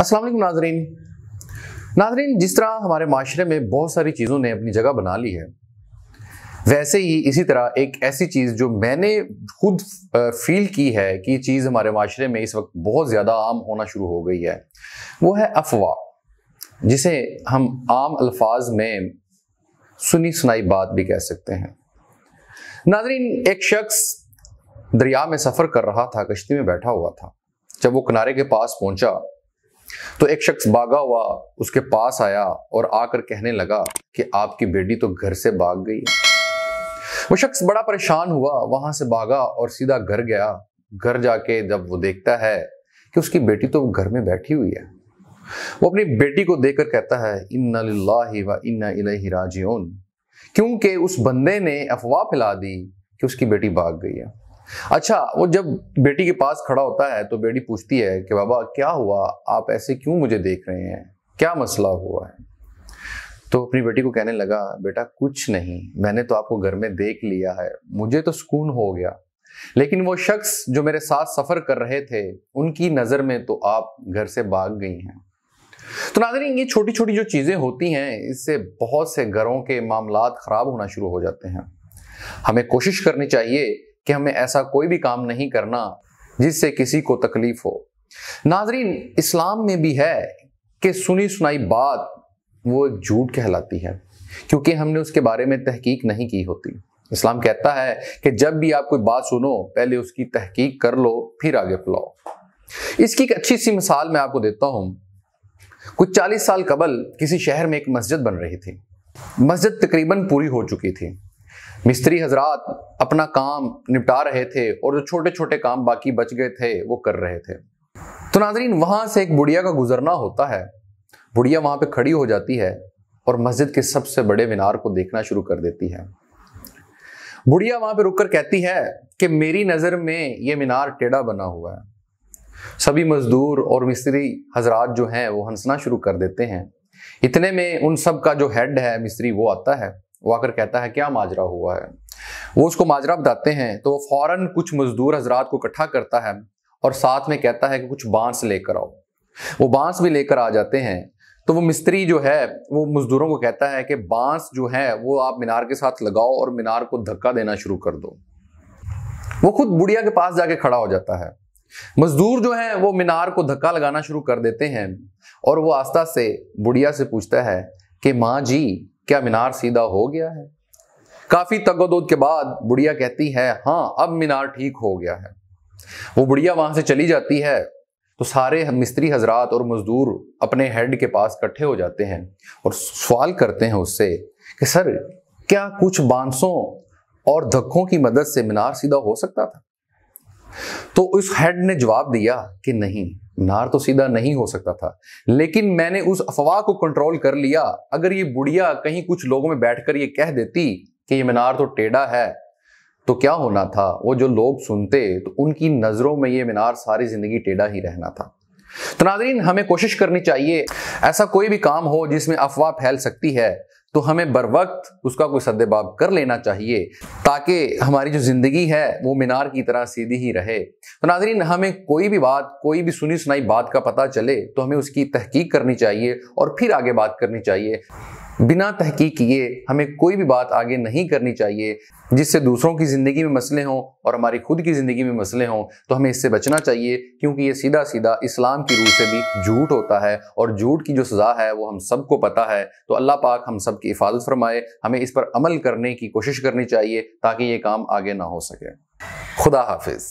अस्सलाम वालेकुम नाज़रीन, जिस तरह हमारे माशरे में बहुत सारी चीज़ों ने अपनी जगह बना ली है, वैसे ही इसी तरह एक ऐसी चीज़ जो मैंने खुद फील की है कि ये चीज़ हमारे माशरे में इस वक्त बहुत ज़्यादा आम होना शुरू हो गई है, वो है अफवाह, जिसे हम आम अल्फाज में सुनी सुनाई बात भी कह सकते हैं। नाज़रीन, एक शख्स दरिया में सफ़र कर रहा था, कश्ती में बैठा हुआ था। जब वो किनारे के पास पहुंचा तो एक शख्स भागा हुआ उसके पास आया और आकर कहने लगा कि आपकी बेटी तो घर से भाग गई है। वो शख्स बड़ा परेशान हुआ, वहां से भागा और सीधा घर गया। घर जाके जब वो देखता है कि उसकी बेटी तो घर में बैठी हुई है, वो अपनी बेटी को देखकर कहता है इन्ना लिल्लाहि व इन्ना इलैहि राजिऊन, क्योंकि उस बंदे ने अफवाह फैला दी कि उसकी बेटी भाग गई है। अच्छा, वो जब बेटी के पास खड़ा होता है तो बेटी पूछती है कि बाबा क्या हुआ, आप ऐसे क्यों मुझे देख रहे हैं, क्या मसला हुआ है? तो अपनी बेटी को कहने लगा, बेटा कुछ नहीं, मैंने तो आपको घर में देख लिया है, मुझे तो सुकून हो गया, लेकिन वो शख्स जो मेरे साथ सफर कर रहे थे उनकी नजर में तो आप घर से भाग गई हैं। तो नाज़रीन, ये छोटी छोटी जो चीजें होती हैं, इससे बहुत से घरों के मामलात खराब होना शुरू हो जाते हैं। हमें कोशिश करनी चाहिए कि हमें ऐसा कोई भी काम नहीं करना जिससे किसी को तकलीफ हो। नाज़रीन, इस्लाम में भी है कि सुनी सुनाई बात वो एक झूठ कहलाती है, क्योंकि हमने उसके बारे में तहकीक नहीं की होती। इस्लाम कहता है कि जब भी आप कोई बात सुनो पहले उसकी तहकीक कर लो, फिर आगे फैलाओ। इसकी एक अच्छी सी मिसाल मैं आपको देता हूँ। कुछ 40 साल कबल किसी शहर में एक मस्जिद बन रही थी। मस्जिद तकरीबन पूरी हो चुकी थी। मिस्त्री हजरात अपना काम निपटा रहे थे और जो छोटे छोटे काम बाकी बच गए थे वो कर रहे थे। तो नाज़रीन, वहां से एक बुढ़िया का गुजरना होता है। बुढ़िया वहां पे खड़ी हो जाती है और मस्जिद के सबसे बड़े मीनार को देखना शुरू कर देती है। बुढ़िया वहां पे रुककर कहती है कि मेरी नजर में ये मीनार टेढ़ा बना हुआ है। सभी मजदूर और मिस्त्री हजरात जो हैं वो हंसना शुरू कर देते हैं। इतने में उन सब का जो हेड है मिस्त्री, वो आता है। वो आकर कहता है क्या माजरा हुआ है। वो उसको माजरा बताते हैं तो वो फौरन कुछ मजदूर हजरात को इकट्ठा करता है और साथ में कहता है कि कुछ बांस लेकर आओ। वो बांस भी लेकर आ जाते हैं। तो वो मिस्त्री जो है वो मजदूरों को कहता है कि बांस जो है वो आप मीनार के साथ लगाओ और मीनार को धक्का देना शुरू कर दो। वो खुद बुढ़िया के पास जाके खड़ा हो जाता है। मजदूर जो है वो मीनार को धक्का लगाना शुरू कर देते हैं और वो आस्था से बुढ़िया से पूछता है कि माँ जी, क्या मीनार सीधा हो गया है? काफी तगोदोद के बाद बुढ़िया कहती है हाँ, अब मीनार ठीक हो गया है। वो बुढ़िया वहां से चली जाती है तो सारे मिस्त्री हजरात और मजदूर अपने हेड के पास इकट्ठे हो जाते हैं और सवाल करते हैं उससे कि सर, क्या कुछ बांसों और धक्कों की मदद से मीनार सीधा हो सकता था? तो उस हेड ने जवाब दिया कि नहीं, मीनार तो सीधा नहीं हो सकता था, लेकिन मैंने उस अफवाह को कंट्रोल कर लिया। अगर ये बुढ़िया कहीं कुछ लोगों में बैठकर ये कह देती कि ये मीनार तो टेढ़ा है, तो क्या होना था, वो जो लोग सुनते तो उनकी नजरों में ये मीनार सारी जिंदगी टेढ़ा ही रहना था। तो नाज़रीन, हमें कोशिश करनी चाहिए ऐसा कोई भी काम हो जिसमें अफवाह फैल सकती है तो हमें बर वक्त उसका कोई सद्देबाब कर लेना चाहिए, ताकि हमारी जो जिंदगी है वो मीनार की तरह सीधी ही रहे। तो नाज़रीन, हमें कोई भी बात, कोई भी सुनी सुनाई बात का पता चले तो हमें उसकी तहकीक करनी चाहिए और फिर आगे बात करनी चाहिए। बिना तहकीक किए हमें कोई भी बात आगे नहीं करनी चाहिए जिससे दूसरों की जिंदगी में मसले हों और हमारी खुद की जिंदगी में मसले हों। तो हमें इससे बचना चाहिए, क्योंकि ये सीधा सीधा इस्लाम की रूह से भी झूठ होता है और झूठ की जो सज़ा है वो हम सबको पता है। तो अल्लाह पाक हम सब की हिफाजत फरमाए। हमें इस पर अमल करने की कोशिश करनी चाहिए ताकि ये काम आगे ना हो सके। खुदा हाफिज।